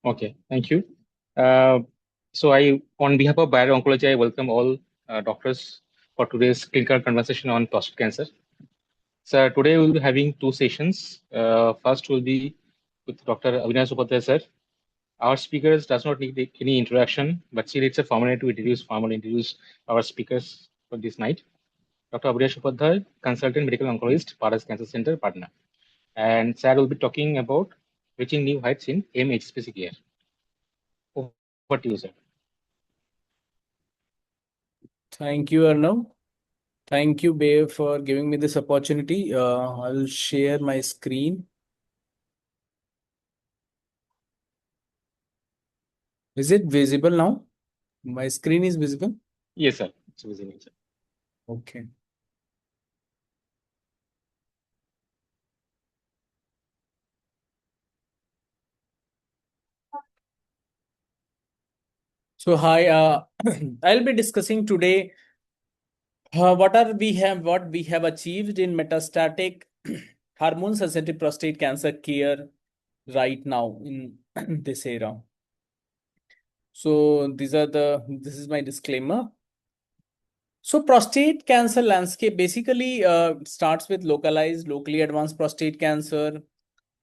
Okay, thank you. Uh, on behalf of Bio Oncology, I welcome all doctors for today's clinical conversation on prostate cancer. So today we'll be having two sessions. First will be with Dr. Avinash Upadhyay sir. Our speakers does not need any introduction, but still it's a formally to formally introduce our speakers for this night. Dr. Avinash Upadhyay, consultant medical oncologist, Paras Cancer Center, Patna. And sir will be talking about reaching new heights in MHPC care. Over to you, sir. Thank you, Arnav. Thank you, Babe, for giving me this opportunity. I'll share my screen. Is it visible now? My screen is visible? Yes, sir. It's visible, sir. Okay. So, hi, I'll be discussing today what we have achieved in metastatic hormone sensitive prostate cancer care right now in this era. So this is my disclaimer. So prostate cancer landscape basically starts with locally advanced prostate cancer.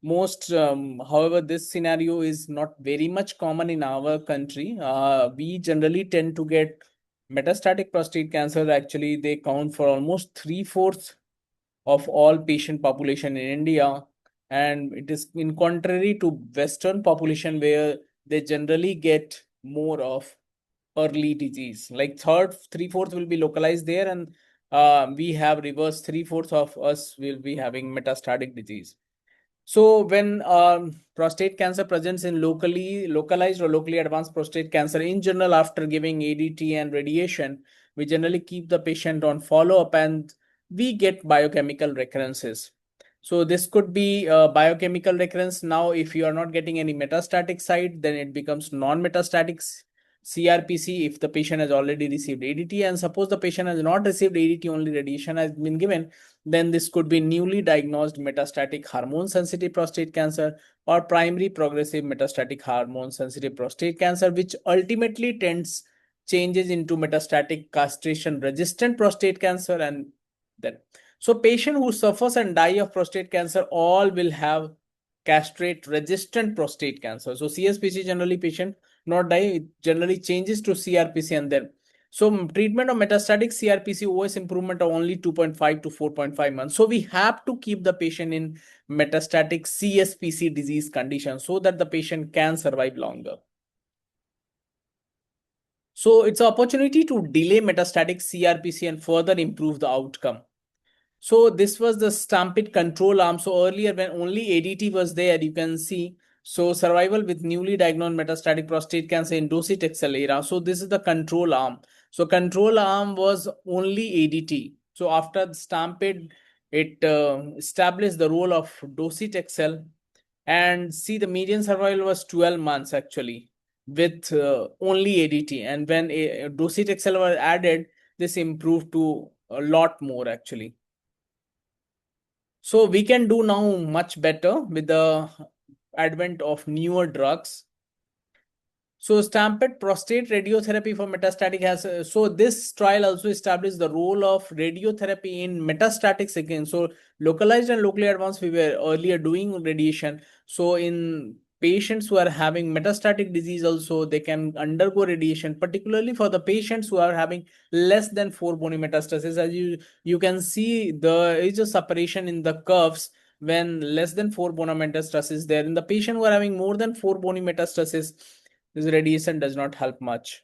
However, this scenario is not very much common in our country. We generally tend to get metastatic prostate cancer. Actually, they count for almost three-fourths of all patient population in India. And it is in contrary to Western population where they generally get more of early disease. Like three-fourths will be localized there, and we have reverse three-fourths of us will be having metastatic disease. So when prostate cancer presents in localized or locally advanced prostate cancer in general, after giving ADT and radiation, we generally keep the patient on follow-up and we get biochemical recurrences. So this could be biochemical recurrence. Now, if you are not getting any metastatic side, then it becomes non-metastatic CRPC if the patient has already received ADT. And suppose the patient has not received ADT, only radiation has been given, then this could be newly diagnosed metastatic hormone sensitive prostate cancer or primary progressive metastatic hormone sensitive prostate cancer, which ultimately changes into metastatic castration resistant prostate cancer. And then so patient who suffers and die of prostate cancer all will have castrate resistant prostate cancer. So CSPC generally patient not die, it generally changes to CRPC. And then so treatment of metastatic CRPC OS improvement of only 2.5 to 4.5 months. So we have to keep the patient in metastatic CSPC disease condition so that the patient can survive longer. So it's an opportunity to delay metastatic CRPC and further improve the outcome. So this was the Stampede control arm. So earlier when only ADT was there, you can see, so survival with newly diagnosed metastatic prostate cancer in docetaxel era. So this is the control arm. So control arm was only ADT. So after the Stampede, it established the role of docetaxel, and see the median survival was 12 months actually with only ADT. And when docetaxel was added, this improved to a lot more actually. So we can do now much better with the advent of newer drugs. So Stampede prostate radiotherapy for metastatic has so this trial also established the role of radiotherapy in metastatic again. So localized and locally advanced, we were earlier doing radiation. So in patients who are having metastatic disease also, they can undergo radiation, particularly for the patients who are having less than 4 bony metastasis. As you can see, there is a separation in the curves when less than 4 bony metastasis there. In the patient who are having more than 4 bony metastasis, this radiation does not help much.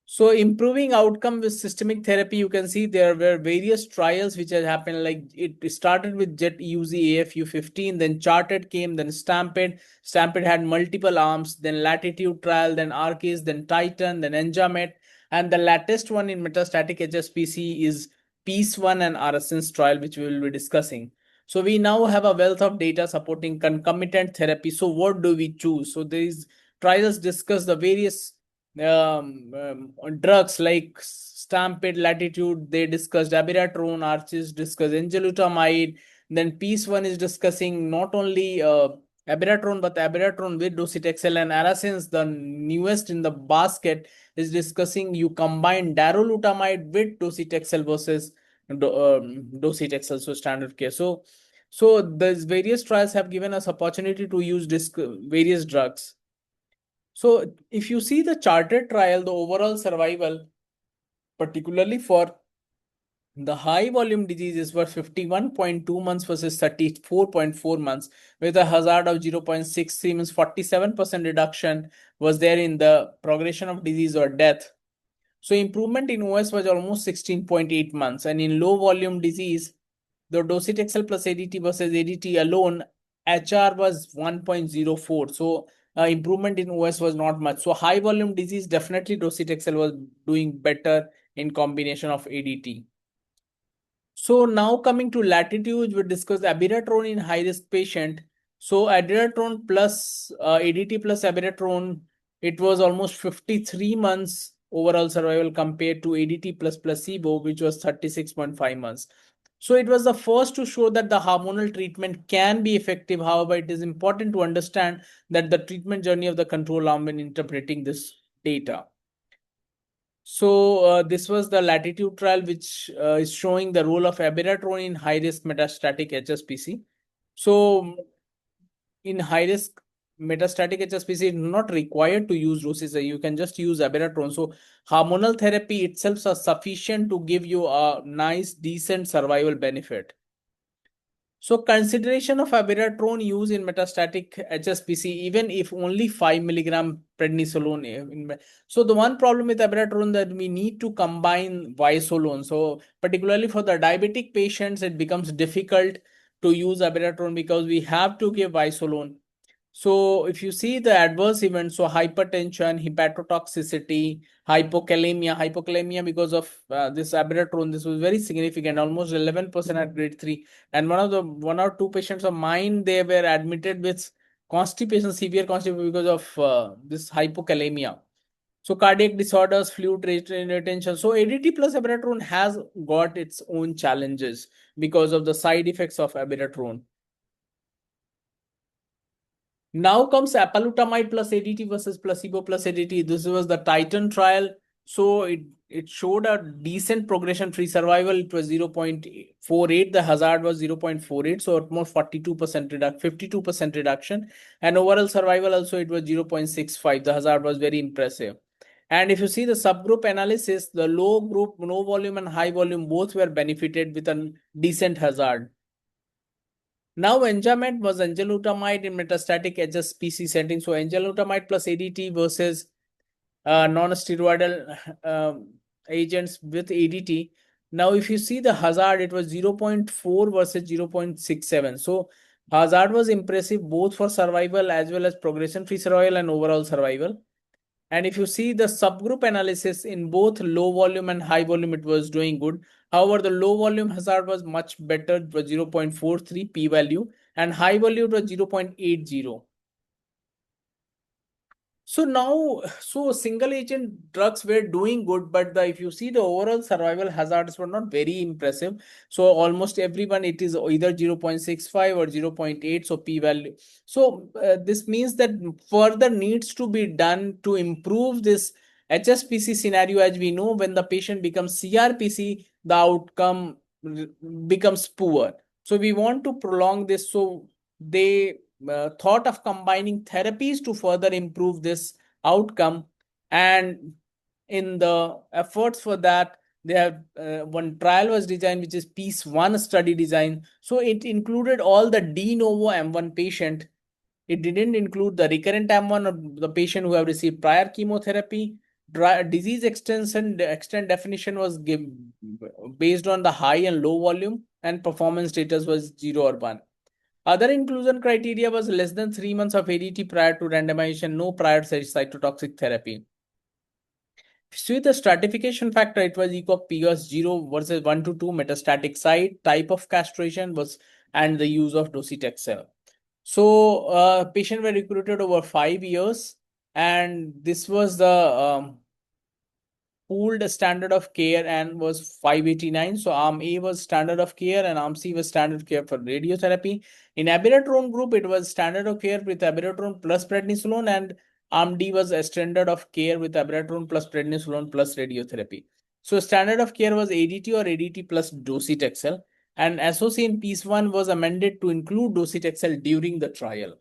So improving outcome with systemic therapy, you can see there were various trials which had happened. Like it started with JET UZ AFU 15, then Charted came, then Stampede. Stampede had multiple arms, then Latitude trial, then Arcase, then Titan, then Enjamet. And the latest one in metastatic HSPC is Peace 1 and RSN's trial, which we will be discussing. So we now have a wealth of data supporting concomitant therapy. So what do we choose? So these trials discuss the various drugs like Stampede, Latitude. They discussed abiraterone, Arches discussed enzalutamide. Then Peace 1 is discussing not only abiraterone, but abiraterone with docetaxel, and Aracins, the newest in the basket, is discussing you combine darolutamide with docetaxel versus docetaxel, so standard care. So these various trials have given us opportunity to use various drugs. So if you see the charted trial, the overall survival, particularly for the high volume diseases, were 51.2 months versus 34.4 months, with a hazard of 0.63, means 47% reduction was there in the progression of disease or death. So improvement in OS was almost 16.8 months, and in low volume disease, the docetaxel plus ADT versus ADT alone, HR was 1.04. So improvement in OS was not much. So high volume disease, definitely docetaxel was doing better in combination of ADT. So now coming to latitude, we discuss abiraterone in high risk patient. So abiraterone plus ADT plus abiraterone, it was almost 53 months overall survival compared to ADT plus placebo, which was 36.5 months. So it was the first to show that the hormonal treatment can be effective. However, it is important to understand that the treatment journey of the control arm when interpreting this data. So this was the latitude trial, which is showing the role of abiraterone in high-risk metastatic HSPC. So in high-risk metastatic HSPC, it's not required to use docetaxel. You can just use abiraterone. So hormonal therapy itself is sufficient to give you a nice, decent survival benefit. So consideration of abiraterone use in metastatic HSPC, even if only 5 milligram prednisolone. So the one problem with abiraterone that we need to combine visolone. So particularly for the diabetic patients, it becomes difficult to use abiraterone because we have to give visolone. So if you see the adverse events, so hypertension, hepatotoxicity, hypokalemia because of this abiraterone, this was very significant, almost 11% at grade 3. And one or two patients of mine, they were admitted with constipation, severe constipation because of this hypokalemia. So cardiac disorders, fluid retention. So ADT plus abiraterone has got its own challenges because of the side effects of abiraterone. Now comes apalutamide plus ADT versus placebo plus ADT. This was the Titan trial. So it showed a decent progression-free survival. It was 0.48. The hazard was 0.48. So almost 42% reduction, 52% reduction. And overall survival also, it was 0.65. The hazard was very impressive. And if you see the subgroup analysis, the low group, low volume and high volume, both were benefited with a decent hazard. Now, enzalutamide was enzalutamide in metastatic HSPC setting. So, enzalutamide plus ADT versus non-steroidal agents with ADT. Now, if you see the hazard, it was 0.4 versus 0.67. So, hazard was impressive both for survival as well as progression-free survival and overall survival. And if you see the subgroup analysis in both low volume and high volume, it was doing good. However, the low volume hazard was much better, it was 0.43 p-value, and high volume was 0.80. So now, so single agent drugs were doing good, but if you see the overall survival hazards were not very impressive. So almost everyone, it is either 0.65 or 0.8, so p-value. So this means that further needs to be done to improve this HSPC scenario. As we know, when the patient becomes CRPC, the outcome becomes poor. So we want to prolong this. So they thought of combining therapies to further improve this outcome, and in the efforts for that, they have one trial was designed, which is piece 1 study design. So it included all the de novo M1 patient. It didn't include the recurrent M1 or the patient who have received prior chemotherapy. Disease extent definition was based on the high and low volume, and performance status was 0 or 1. Other inclusion criteria was less than 3 months of ADT prior to randomization, no prior cytotoxic therapy. See the stratification factor, it was ECOG POS 0 versus 1 to 2, metastatic site, type of castration was, and the use of docetaxel. So patients were recruited over 5 years, and this was the pooled standard of care and was 589. So arm A was standard of care and arm C was standard of care for radiotherapy. In abiraterone group, it was standard of care with abiraterone plus prednisolone, and arm D was a standard of care with abiraterone plus prednisolone plus radiotherapy. So standard of care was ADT or ADT plus docetaxel, and SOC in piece 1 was amended to include docetaxel during the trial.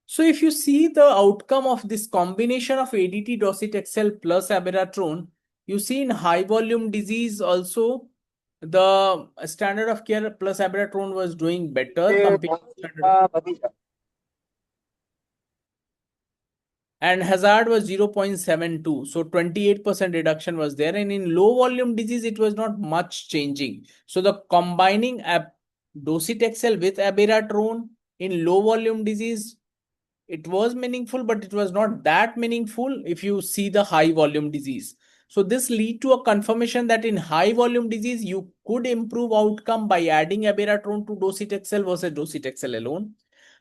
So if you see the outcome of this combination of ADT docetaxel plus abiraterone, you see in high volume disease also the standard of care plus abiraterone was doing better compared to standard. And hazard was 0.72. So 28% reduction was there. And in low volume disease, it was not much changing. So the combining docetaxel with abiraterone in low volume disease, it was meaningful, but it was not that meaningful if you see the high volume disease. So this lead to a confirmation that in high volume disease, you could improve outcome by adding abiraterone to docetaxel versus docetaxel alone.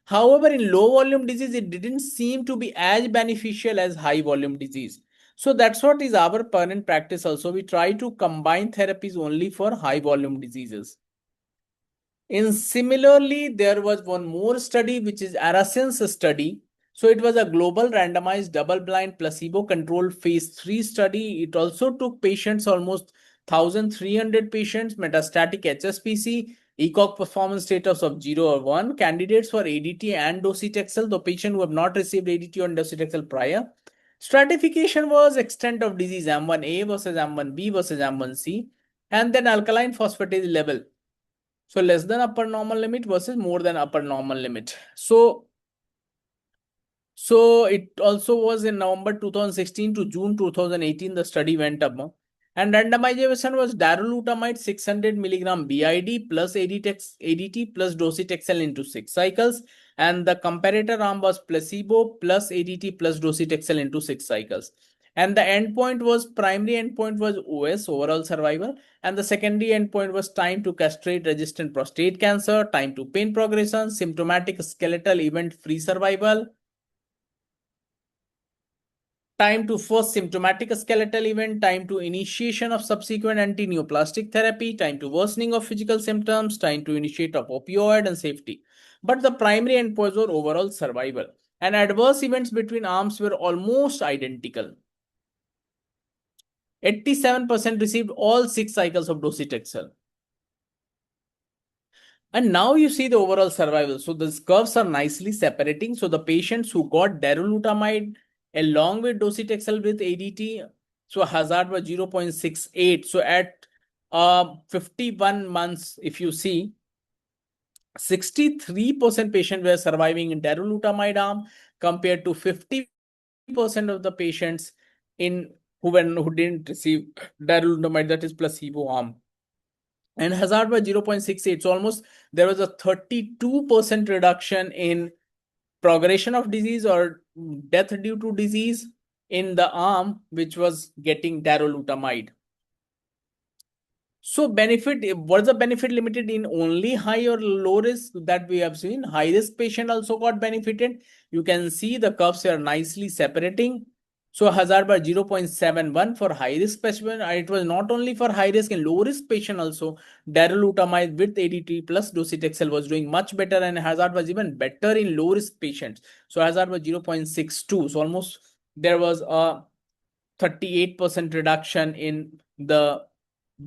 However, in low volume disease, it didn't seem to be as beneficial as high volume disease. So that's what is our current practice also. We try to combine therapies only for high volume diseases. In similarly, there was one more study, which is Arasen's study. So it was a global randomized double-blind placebo-controlled phase 3 study. It also took patients, almost 1,300 patients, metastatic HSPC, ECOG performance status of 0 or 1, candidates for ADT and docetaxel, the patient who have not received ADT or docetaxel prior. Stratification was extent of disease M1A versus M1B versus M1C, and then alkaline phosphatase level. So less than upper normal limit versus more than upper normal limit. So it also was in November 2016 to June 2018, the study went up. And randomization was darolutamide 600 milligram BID plus ADT plus docetaxel into 6 cycles. And the comparator arm was placebo plus ADT plus docetaxel into 6 cycles. And the endpoint was, primary endpoint was OS, overall survival. And the secondary endpoint was time to castrate resistant prostate cancer, time to pain progression, symptomatic skeletal event-free survival, time to first symptomatic skeletal event, time to initiation of subsequent anti-neoplastic therapy, time to worsening of physical symptoms, time to initiate of opioid, and safety. But the primary endpoints were overall survival. And adverse events between arms were almost identical. 87% received all 6 cycles of docetaxel. And now you see the overall survival. So these curves are nicely separating. So the patients who got darolutamide along with docetaxel with ADT, so hazard was 0.68. So at 51 months, if you see, 63% patients were surviving in darolutamide arm compared to 50% of the patients who didn't receive darolutamide, that is placebo arm. And hazard was 0.68. So almost there was a 32% reduction in progression of disease or death due to disease in the arm which was getting darolutamide. So benefit, was the benefit limited in only high or low risk that we have seen? High risk patient also got benefited. You can see the curves are nicely separating. So hazard by 0.71 for high risk patient. It was not only for high risk and low risk patient also. Darolutamide with ADT plus docetaxel was doing much better, and hazard was even better in low risk patients. So hazard was 0.62. So almost there was a 38% reduction in the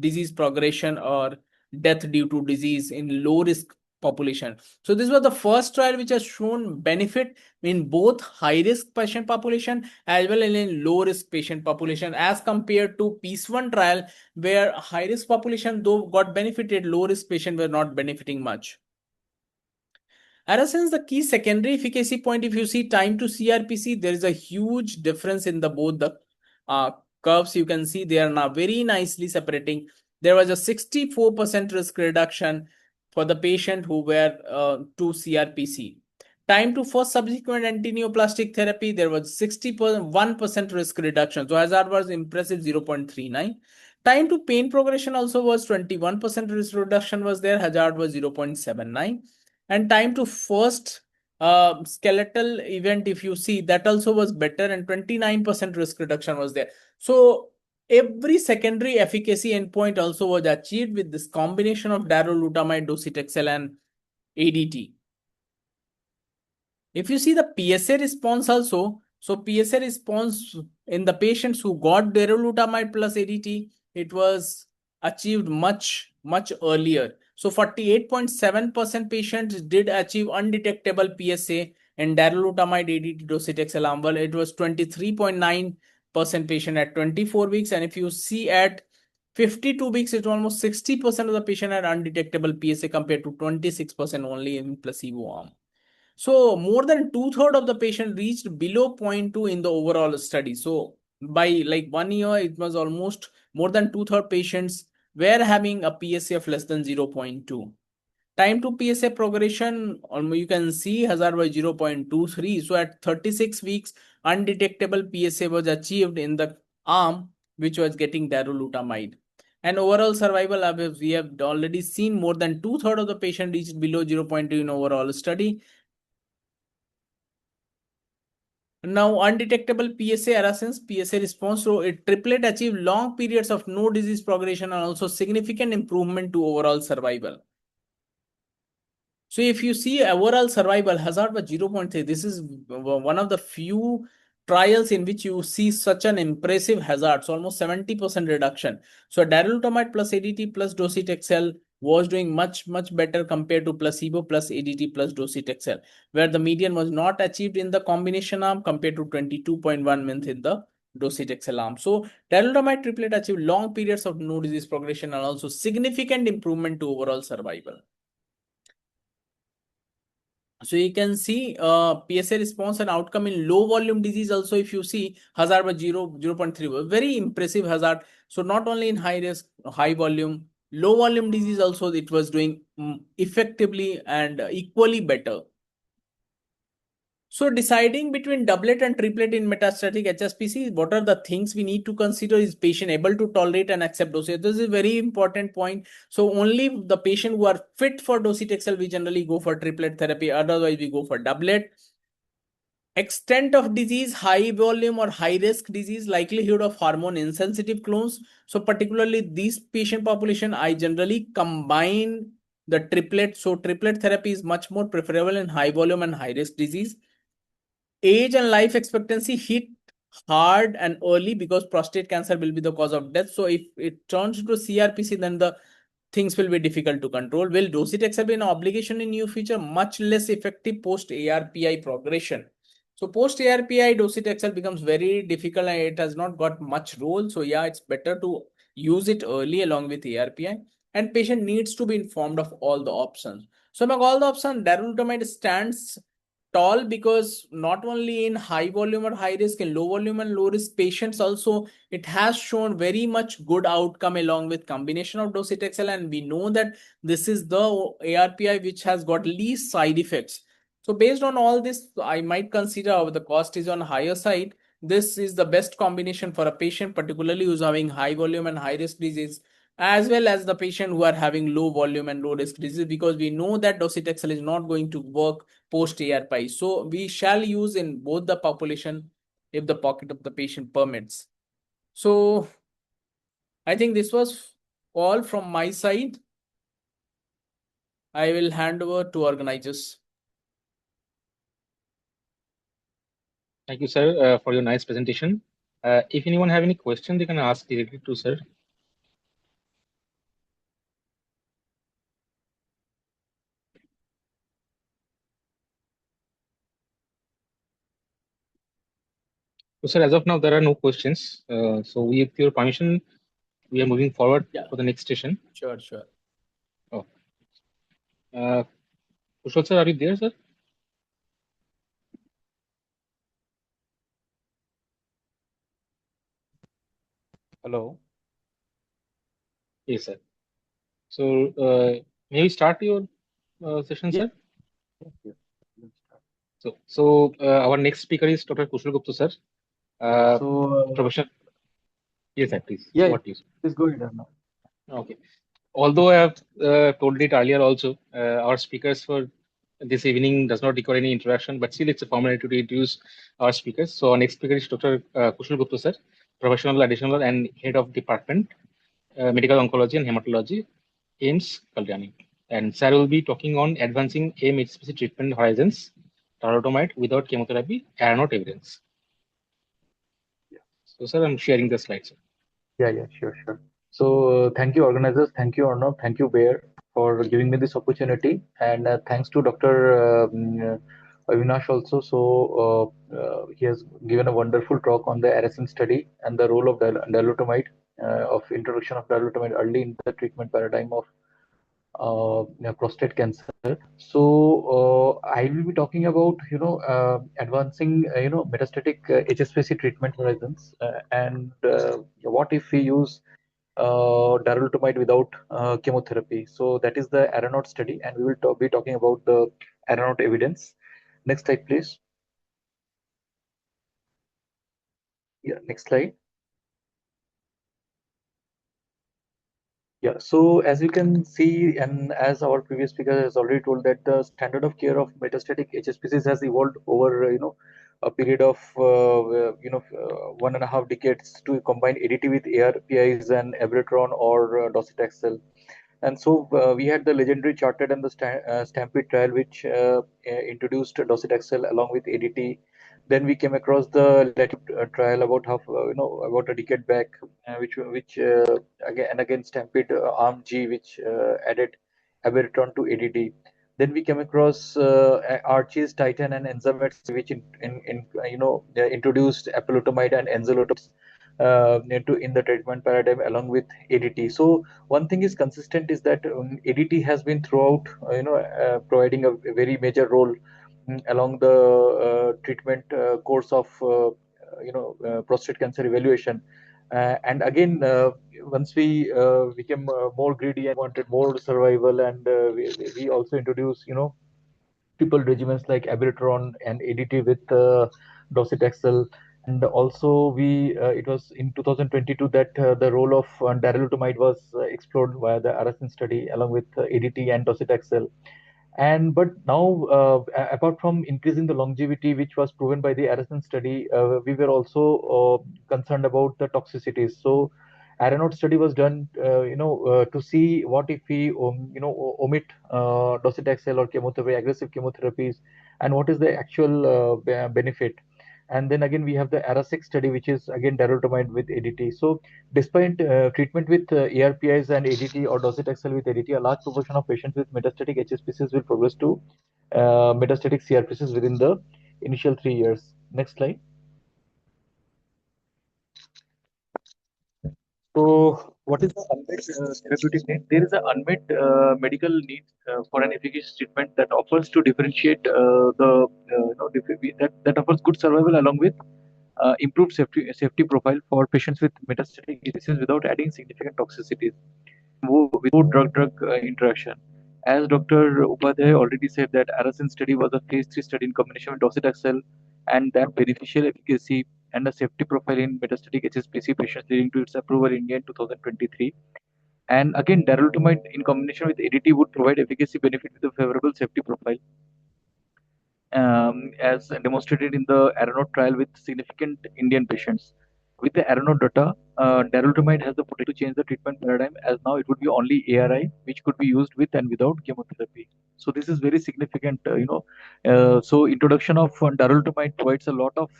disease progression or death due to disease in low risk population. So this was the first trial which has shown benefit in both high risk patient population as well as in low risk patient population, as compared to piece 1 trial where high risk population though got benefited, low risk patient were not benefiting much. Since the key secondary efficacy point, if you see time to CRPC, there is a huge difference in the both the curves. You can see they are now very nicely separating. There was a 64% risk reduction for the patient who were to CRPC. Time to first subsequent anti-neoplastic therapy, there was 61% risk reduction. So hazard was impressive 0.39. Time to pain progression also was 21% risk reduction was there. Hazard was 0.79. And time to first skeletal event, if you see, that also was better, and 29% risk reduction was there. So every secondary efficacy endpoint also was achieved with this combination of darolutamide, docetaxel, and ADT. If you see the PSA response also, so PSA response in the patients who got darolutamide plus ADT, it was achieved much earlier. So 48.7% patients did achieve undetectable PSA in darolutamide ADT docetaxel arm. Well, it was 23.9% patient at 24 weeks, and if you see at 52 weeks, it's almost 60% of the patient had undetectable PSA compared to 26% only in placebo arm. So more than 2/3 of the patient reached below 0.2 in the overall study. So by like 1 year, it was almost more than 2/3 patients were having a PSA of less than 0.2. Time to PSA progression, you can see hazard was 0.23. So at 36 weeks, undetectable PSA was achieved in the arm which was getting darolutamide. And overall survival, we have already seen more than 2/3 of the patient reached below 0.2 in overall study. Now, undetectable PSA arrestions, PSA response, so it triplet achieved long periods of no disease progression and also significant improvement to overall survival. So if you see overall survival, hazard was 0.3. This is one of the few trials in which you see such an impressive hazard, so almost 70% reduction. So darolutamide plus ADT plus docetaxel was doing much better compared to placebo plus ADT plus docetaxel, where the median was not achieved in the combination arm compared to 22.1 months in the docetaxel arm. So darolutamide triplet achieved long periods of no disease progression and also significant improvement to overall survival. So you can see PSA response and outcome in low volume disease also. If you see hazard was 0.3, very impressive hazard. So not only in high risk, high volume, low volume disease also it was doing effectively and equally better. So deciding between doublet and triplet in metastatic HSPC, what are the things we need to consider? Is patient able to tolerate and accept dosage? This is a very important point. So only the patient who are fit for docetaxel, we generally go for triplet therapy. Otherwise, we go for doublet. Extent of disease, high volume or high risk disease, likelihood of hormone insensitive clones. So particularly these patient population, I generally combine the triplet. So triplet therapy is much more preferable in high volume and high risk disease. Age and life expectancy hit hard and early because prostate cancer will be the cause of death. So if it turns to CRPC, then the things will be difficult to control. Will docetaxel be an obligation in near future? Much less effective post ARPI progression. So post ARPI, docetaxel becomes very difficult and it has not got much role. So yeah, it's better to use it early along with ARPI, and patient needs to be informed of all the options. So among all the options, darolutamide stands tall because not only in high volume or high risk, in low volume and low risk patients also, it has shown very much good outcome along with combination of docetaxel, and we know that this is the ARPI which has got least side effects. So based on all this, I might consider the cost is on higher side. This is the best combination for a patient, particularly who's having high volume and high risk disease, as well as the patient who are having low volume and low risk disease, because we know that docetaxel is not going to work post ARPI. So we shall use in both the population if the pocket of the patient permits. So I think this was all from my side. I will hand over to organizers. Thank you, sir, for your nice presentation. If anyone have any question, they can ask directly to sir. So, sir, as of now, there are no questions. So, with your permission, we are moving forward for the next session. Sure. Oh. Kushal sir, are you there, sir? Hello. Yes, sir. So, may we start your session, sir? Yes. So, our next speaker is Dr. Kushal Gupta, sir. Professor. Yes, sir, please. Yeah, What you? please go ahead now. Okay. Although I have told it earlier also, our speakers were this evening does not require any introduction, but still it's a formality to introduce our speakers. So our next speaker is Dr. Kushal Gupta sir, professional additional and head of department, medical oncology and hematology, AIMS Kalyani. And sir will be talking on advancing AIM-HSPC treatment horizons, darolutamide without chemotherapy, and not evidence. So sir, I'm sharing the slides. Yeah, sure. So thank you, organizers. Thank you, Arnav. Thank you, Bear, for giving me this opportunity. And thanks to Dr. Avinash also. So he has given a wonderful talk on the RSN study and the role of darolutamide, of introduction of darolutamide early in the treatment paradigm of prostate cancer. So I will be talking about advancing metastatic HSPC treatment horizons, and what if we use darolutamide without chemotherapy. So that is the aeronaut study, and we will be talking about the aeronaut evidence. Next slide, please. Yeah, next slide. Yeah, so as you can see, and as our previous speaker has already told, that the standard of care of metastatic HSPCs has evolved over, a period of, 1.5 decades to combine ADT with ARPIs and abiraterone or docetaxel. And so we had the legendary Chartered and the Stampede trial, which introduced docetaxel along with ADT. Then we came across the Latitude trial about about a decade back, which again and again Stampede Arm G, which added abiraterone to ADT. Then we came across Archie's Titan and Enzamet, which introduced apalutamide and enzalutamide in the treatment paradigm along with ADT. So one thing is consistent is that ADT has been throughout, providing a very major role along the treatment course of, prostate cancer evaluation. And again, once we became more greedy and wanted more survival, and we also introduced, triple regimens like abiraterone and ADT with docetaxel. And also, it was in 2022 that the role of darolutamide was explored via the ARASEN study along with ADT and docetaxel. And but now, apart from increasing the longevity, which was proven by the Arison study, we were also concerned about the toxicities. So, Aeronaut study was done, to see what if we, omit docetaxel or chemotherapy, aggressive chemotherapies, and what is the actual benefit. And then again, we have the ARA6 study, which is again darolutamide with ADT. So, despite treatment with ARPIs and ADT or docetaxel with ADT, a large proportion of patients with metastatic HSPCs will progress to metastatic CRPCs within the initial 3 years. Next slide. So, what is the unmet therapeutic need? There is an unmet medical need for an efficacious treatment that offers to differentiate that offers good survival along with improved safety profile for patients with metastatic diseases without adding significant toxicities. Without drug-drug interaction. As Dr. Upadhyay already said, that Arasen study was a phase 3 study in combination with docetaxel, and that beneficial efficacy and a safety profile in metastatic HSPC patients, leading to its approval in India in 2023. And again, darolutamide in combination with ADT would provide efficacy benefit with a favorable safety profile, as demonstrated in the Aeronaut trial with significant Indian patients. With the Aeronaut data, darolutamide has the potential to change the treatment paradigm, as now it would be only ARI, which could be used with and without chemotherapy. So this is very significant, So introduction of darolutamide provides a lot of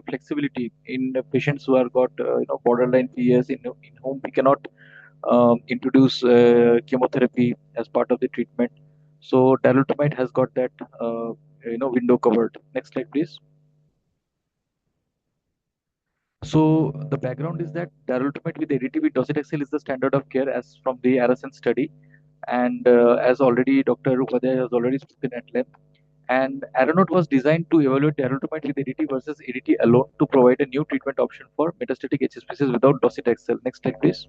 flexibility in the patients who are got, borderline PS, in whom we cannot introduce chemotherapy as part of the treatment. So darolutamide has got that window covered. Next slide, please. So the background is that darolutamide with ADT with docetaxel is the standard of care as from the Arasen study, and as already Dr. Upadhyay has already spoken at length. And Aeronaut was designed to evaluate darolutamide with ADT versus ADT alone to provide a new treatment option for metastatic HSPCs without docetaxel. Next slide, please.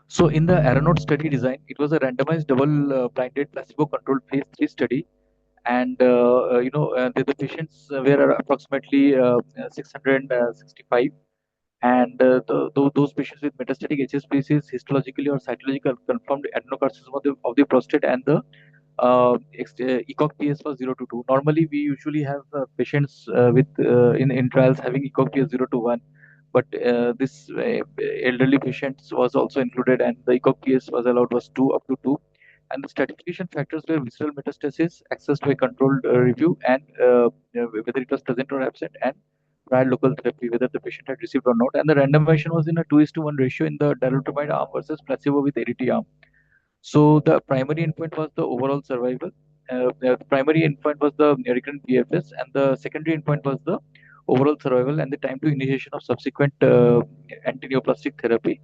So in the Aeronaut study design, it was a randomized double-blinded placebo-controlled phase 3 study, and the patients were approximately 665, And those patients with metastatic HSPC histologically or cytologically confirmed adenocarcinoma of the prostate, and the ECOG PS was 0 to 2. Normally, we usually have patients with in trials having ECOG PS 0 to 1, but this elderly patients was also included, and the ECOG PS was allowed was 2 up to 2. And the stratification factors were visceral metastasis, access to a controlled review, and whether it was present or absent, and prior local therapy, whether the patient had received or not. And the randomization was in a 2:1 ratio in the darolutamide arm versus placebo with ADT arm. So the primary endpoint was the overall survival. The primary endpoint was the recurrent PFS, and the secondary endpoint was the overall survival and the time to initiation of subsequent antineoplastic therapy,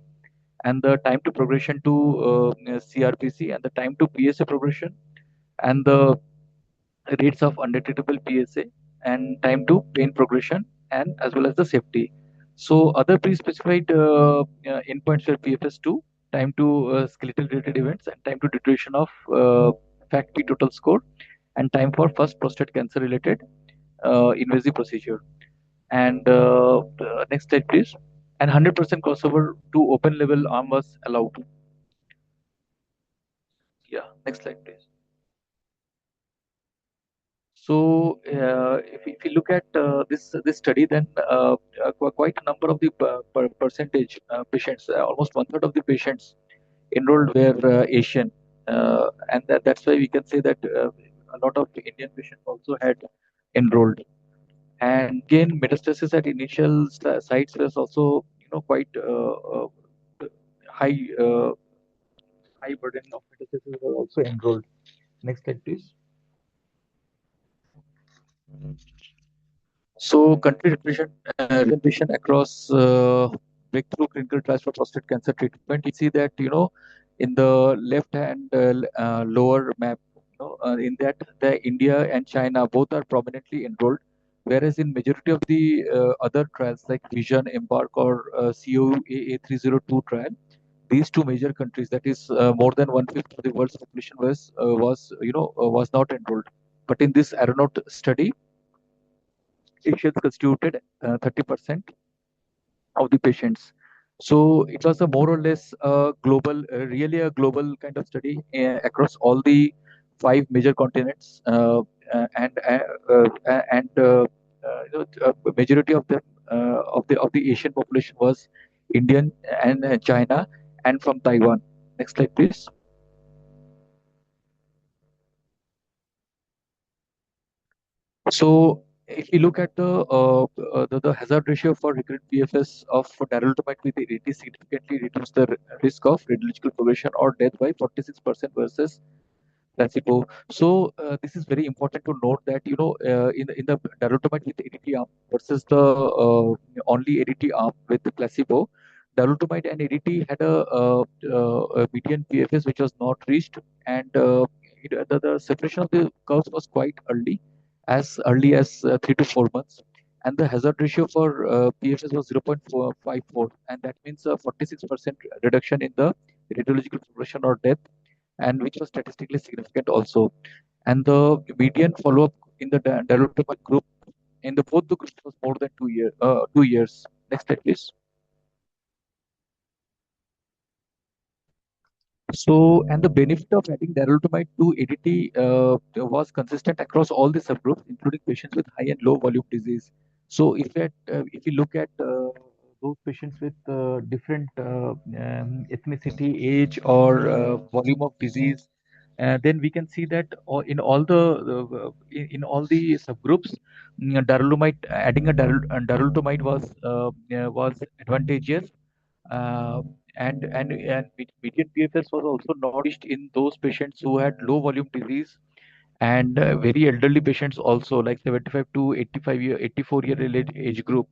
and the time to progression to CRPC, and the time to PSA progression, and the rates of undetectable PSA, and time to pain progression, and as well as the safety. So other pre-specified endpoints were PFS2, time to skeletal related events, and time to deterioration of FACT total score, and time for first prostate cancer related invasive procedure. And next slide, please. And 100% crossover to open label arm was allowed. Yeah, next slide, please. So, if you look at this study, then quite a number of the percentage patients, almost one third of the patients enrolled were Asian, and that's why we can say that a lot of Indian patients also had enrolled. And again, metastasis at initial sites was also quite high high burden of metastasis was also enrolled. Next slide, please. So, country representation across breakthrough clinical trials for prostate cancer treatment, you see that in the left hand lower map, in that the India and China both are prominently enrolled, whereas in majority of the other trials like Vision, Embark, or COAA 302 trial, these two major countries, that is more than 1/5 of the world's population was not enrolled. But in this aeronaut study, Asians constituted 30% of the patients. So it was a more or less global, really a global kind of study across all the five major continents, majority of them of the Asian population was Indian and China and from Taiwan. Next slide, please. So if you look at the hazard ratio for recurrent PFS of darolutamide with ADT significantly reduced the risk of radiological progression or death by 46% versus placebo. So this is very important to note that in the darolutamide with ADT arm versus the only ADT arm with the placebo, darolutamide and ADT had a median PFS which was not reached, and the separation of the curves was quite early as 3 to 4 months, and the hazard ratio for PFS was 0.454, and that means a 46% reduction in the radiological progression or death, and which was statistically significant also. And the median follow-up in the darolutamide group in the both the groups was more than 2 years. Next slide, please. So, and the benefit of adding darolutamide to ADT was consistent across all the subgroups, including patients with high and low volume disease. So, if you look at those patients with different ethnicity, age, or volume of disease, then we can see that in all the subgroups, darolutamide adding a darolutamide was advantageous, uh, and median PFS was also not reached in those patients who had low volume disease, and very elderly patients also, like 75 to 84-year age group.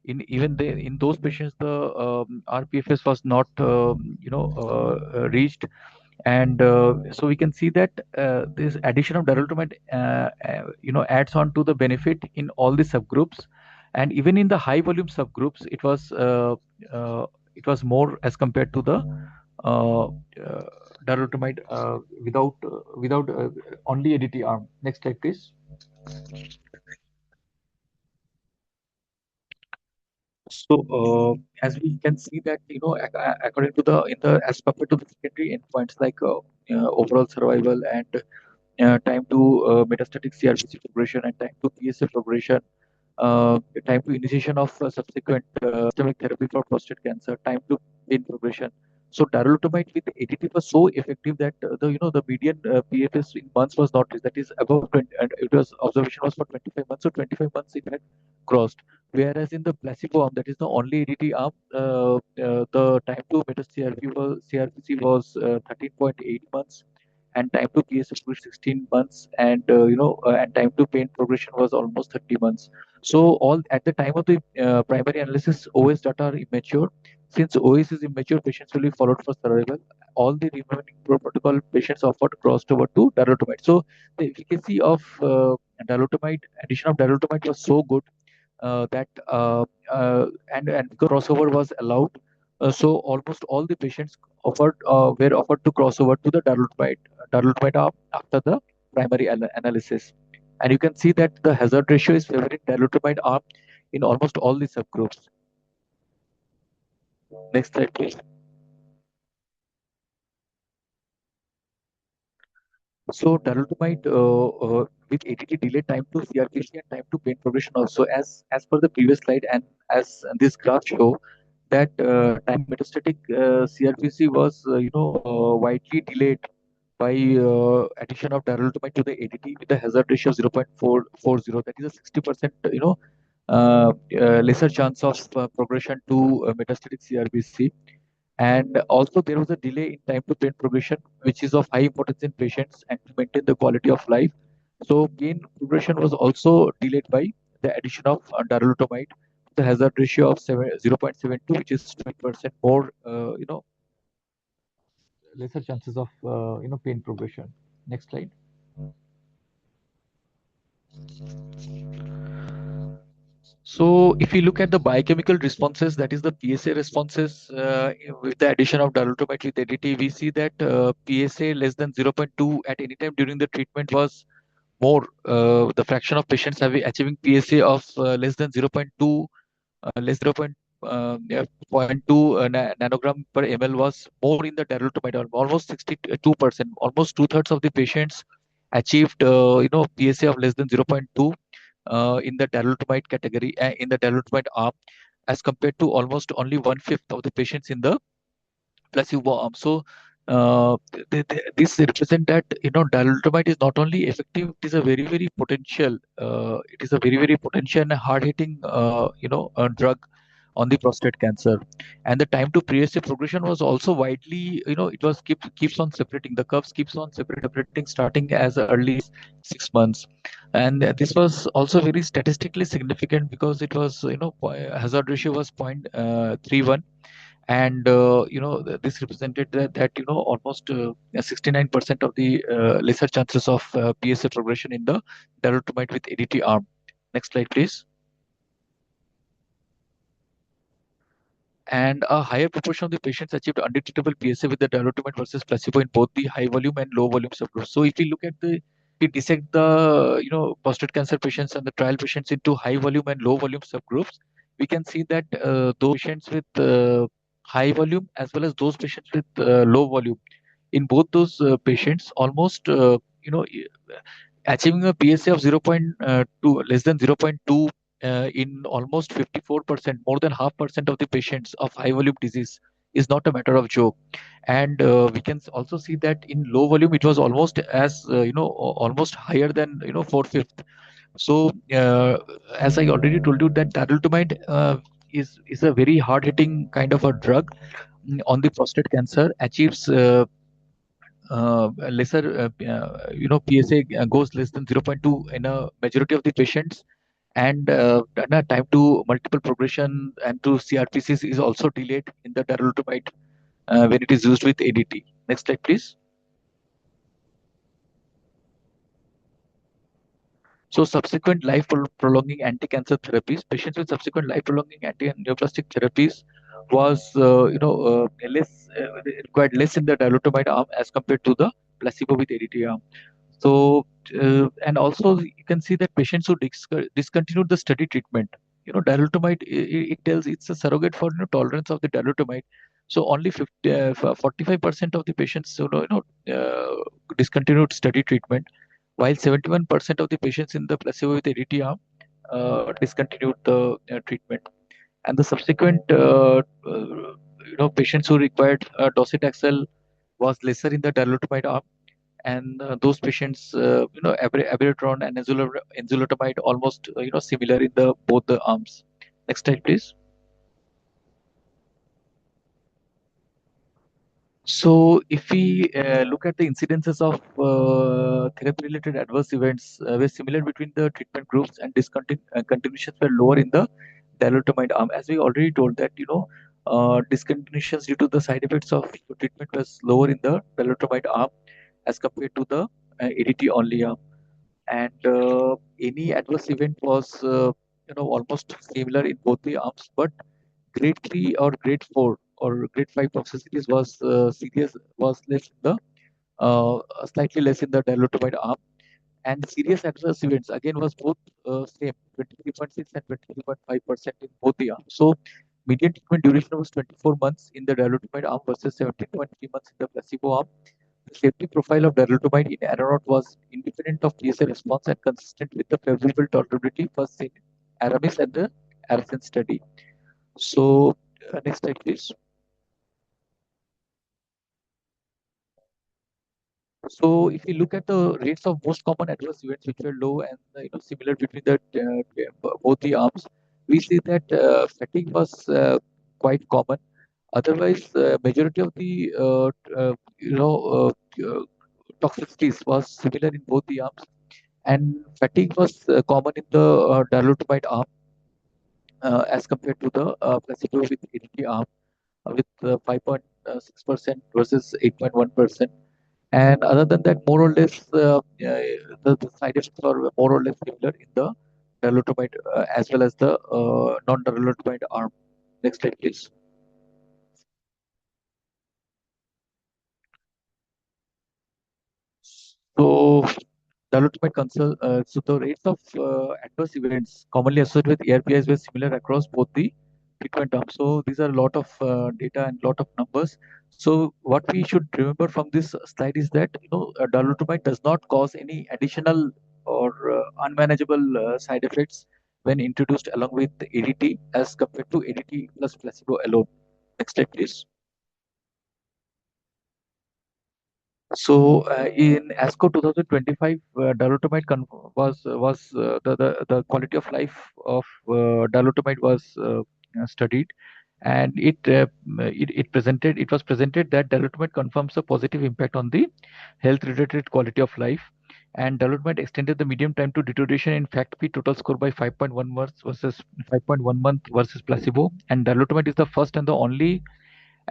In those patients, the RPFS was not reached, and so we can see that this addition of darolutamide adds on to the benefit in all the subgroups, and even in the high volume subgroups uh, it was more as compared to the uh, uh, darolutamide without only ADT arm. Next slide, please. So as we can see that according to the in the as compared to the secondary endpoints like overall survival and time to metastatic CRPC progression and time to PSA progression, time to initiation of subsequent systemic therapy for prostate cancer, time to pain progression. So darolutamide with ADT was so effective that the median PFS in months was not reached. That is above 20, and it was observation was for 25 months. So 25 months it had crossed. Whereas in the placebo arm, that is the only ADT arm, the time to CRPC was 13.8 months, and time to PSF was 16 months, and and time to pain progression was almost 30 months. So all at the time of the primary analysis, OS data are immature. Since OS is immature, patients will be followed for survival. All the remaining protocol patients offered crossed over to darolutamide. So the efficacy of darolutamide, addition of darolutamide was so good that and crossover was allowed. So almost all the patients were offered to cross over to the darolutamide arm after the primary analysis. And you can see that the hazard ratio is favoring darolutamide arm in almost all the subgroups. Next slide, please. So darolutamide with ATT delay time to CRPC and time to pain progression also, as per the previous slide and as this graph show, that time metastatic CRPC was widely delayed by addition of darolutamide to the ADT with a hazard ratio of 0.440. That is a 60% lesser chance of progression to metastatic CRPC. And also there was a delay in time to pain progression, which is of high importance in patients and to maintain the quality of life. So pain progression was also delayed by the addition of darolutamide, the hazard ratio of 0.72, which is 20% more, lesser chances of pain progression. Next slide. So if you look at the biochemical responses, that is the PSA responses with the addition of darolutamide with ADT, we see that PSA less than 0.2 at any time during the treatment was more. The fraction of patients achieving PSA of less than 0.2, less 0.2 nanogram per ml was more in the darolutamide arm, almost 62%. Almost two-thirds of the patients achieved PSA of less than 0.2 in the darolutamide category, in the darolutamide arm, as compared to almost only one-fifth of the patients in the placebo arm. So this represent that darolutamide is not only effective, it is a very potential. It is a very potential and hard hitting drug on the prostate cancer. And the time to PSA progression was also widely, it was keeps on separating. The curves keeps on separating starting as early as 6 months. And this was also very statistically significant because it was, hazard ratio was 0.31, and this represented that almost 69% of the lesser chances of PSA progression in the darolutamide with ADT arm. Next slide, please. And a higher proportion of the patients achieved undetectable PSA with the darolutamide versus placebo in both the high volume and low volume subgroups. So if we look at we dissect the prostate cancer patients and the trial patients into high volume and low volume subgroups, we can see that those patients with high volume as well as those patients with low volume, in both those patients, almost achieving a PSA of 0.2, less than 0.2 in almost 54%, more than half percent of the patients of high volume disease is not a matter of joke. And we can also see that in low volume it was almost as almost higher than 4/5. So as I already told you that darolutamide is a very hard hitting kind of a drug on the prostate cancer, achieves lesser, PSA goes less than 0.2 in a majority of the patients, and time to multiple progression and to CRPCs is also delayed in the darolutamide when it is used with ADT. Next slide, please. So subsequent life prolonging anti-cancer therapies, patients with subsequent life prolonging anti-neoplastic therapies was required less in the darolutamide arm as compared to the placebo with ADT arm. So, and also you can see that patients who discontinued the study treatment darolutamide, it tells it's a surrogate for tolerance of the darolutamide. So only 45% of the patients discontinued study treatment, while 71% of the patients in the placebo with ADT arm discontinued the treatment. And the subsequent patients who required docetaxel was lesser in the darolutamide arm, and those patients, abiraterone and enzalutamide almost similar in the both the arms. Next slide, please. So if we look at the incidences of therapy-related adverse events, were similar between the treatment groups, and discontinuations were lower in the darolutamide arm. As we already told that, discontinuations due to the side effects of treatment was lower in the darolutamide arm as compared to the ADT only arm. And any adverse event was, almost similar in both the arms, but grade 3 or grade 4 or grade 5 toxicities was less in the slightly less in the darolutamide arm, and serious adverse events again was both same, 23.6 and 23.5% in both the arms. So median treatment duration was 24 months in the darolutamide arm versus 17.3 months in the placebo arm. The safety profile of darolutamide in ARANOTE was independent of PSA response and consistent with the favorable tolerability first seen in ARAMIS and the ARASENS study. So next slide, please. So if you look at the rates of most common adverse events, which were low and similar between the both the arms, we see that fatigue was quite common. Otherwise, majority of the toxicities was similar in both the arms, and fatigue was common in the darolutamide arm as compared to the placebo with ADT arm, with 5.6% versus 8.1%. And other than that, more or less, the side effects are more or less similar in the darolutamide as well as the non-darolutamide arm. Next slide, please. So, darolutamide consult. So the rates of adverse events commonly associated with ARPIs were similar across both the treatment arms. So these are a lot of data and lot of numbers. So what we should remember from this slide is that darolutamide does not cause any additional or unmanageable side effects when introduced along with ADT as compared to ADT plus placebo alone. Next slide, please. So in ASCO 2025, darolutamide the quality of life of darolutamide was studied, and it was presented that darolutamide confirms a positive impact on the health related quality of life, and darolutamide extended the median time to deterioration in FACT-P total score by 5.1 months versus 5.1 month versus placebo, and darolutamide is the first and the only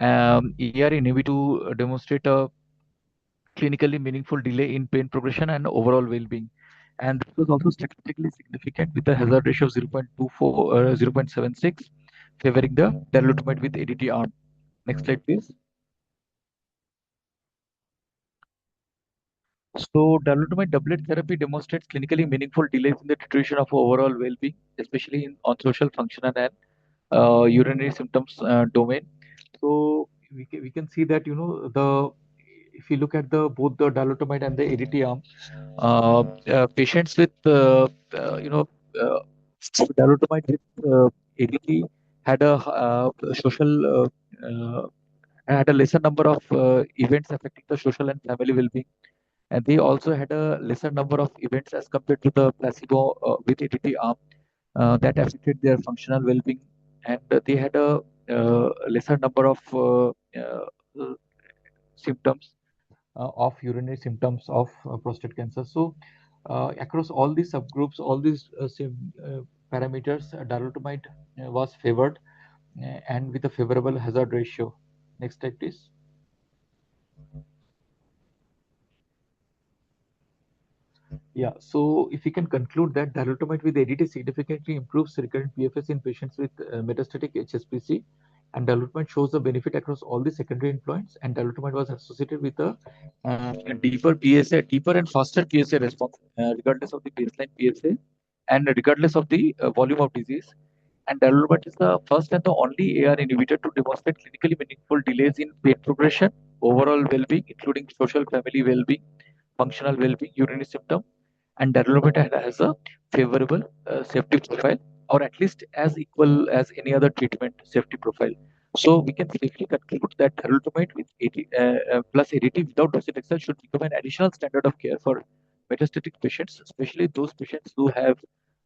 ER inhibitor to demonstrate a clinically meaningful delay in pain progression and overall well-being. And this was also statistically significant with a hazard ratio of 0.24 0.76, favoring the darolutamide with ADT arm. Next slide, please. So, darolutamide doublet therapy demonstrates clinically meaningful delays in the deterioration of overall well-being, especially on social function and urinary symptoms domain. So we can see that if you look at the both the darolutamide and the ADT arm, patients with uh, darolutamide with ADT had a social had a lesser number of events affecting the social and family well-being, and they also had a lesser number of events as compared to the placebo with ADT arm that affected their functional well-being, and they had a lesser number of symptoms of urinary symptoms of prostate cancer. So, across all these subgroups, all these same parameters, darolutamide was favored and with a favorable hazard ratio. Next slide, please. Yeah, so if we can conclude that darolutamide with ADT significantly improves recurrent PFS in patients with metastatic HSPC, and darolutamide shows the benefit across all the secondary endpoints, and darolutamide was associated with a deeper PSA, deeper and faster PSA response, regardless of the baseline PSA and regardless of the volume of disease. And darolutamide is the first and the only AR inhibitor to demonstrate clinically meaningful delays in pain progression, overall well-being, including social family well-being, functional well-being, urinary symptom, and darolutamide has a favorable safety profile, or at least as equal as any other treatment safety profile. So we can safely conclude that darolutamide with 80 plus ADT without docetaxel should become an additional standard of care for metastatic patients, especially those patients who have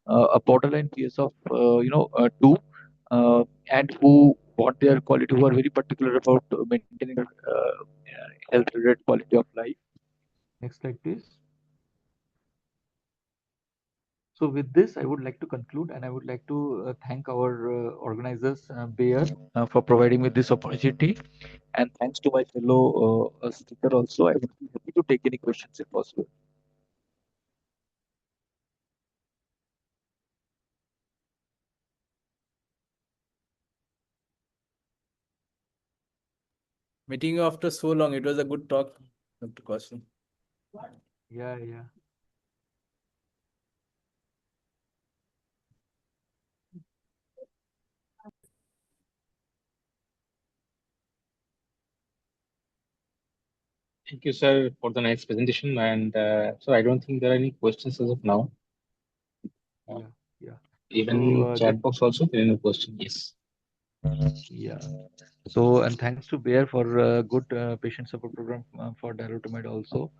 a borderline PS of 2, and who want their quality, who are very particular about maintaining health-related quality of life. Next slide, please. So with this, I would like to conclude, and I would like to thank our organizers, Bayer, for providing me this opportunity, and thanks to my fellow speaker also. I would be happy to take any questions if possible. Meeting you after so long, it was a good talk, Dr. Kaushal. Yeah, yeah. Thank you, sir, for the nice presentation. And so I don't think there are any questions as of now. Yeah, yeah. Even So, chat box also, there are no questions. Yes. yeah. So, and thanks to Bayer for good patient support program for darolutamide also.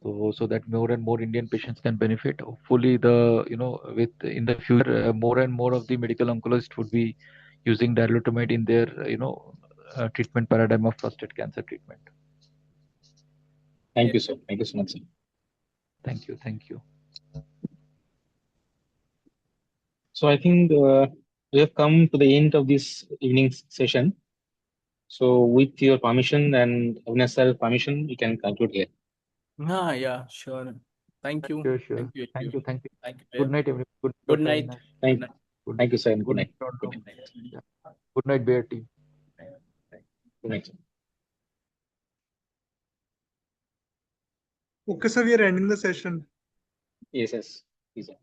So that more and more Indian patients can benefit. Hopefully, with in the future, more and more of the medical oncologists would be using darolutamide in their, treatment paradigm of prostate cancer treatment. Thank you, sir. Thank you so much, sir. Thank you. Thank you. So I think we have come to the end of this evening session. So with your permission and Avinash sir permission, we can conclude here. Yeah, sure. Thank you. Sure, sure. Thank you. Thank you. Thank you. Thank you. Good night, everyone. Good Dr. night. Avinash. Thank, Good night. thank you, sir, and good Good night. night. Good Good night. Yeah. Good night, Bayer team. Good night, sir. Okay, sir, we are ending the session. Yes, yes. Yes, sir.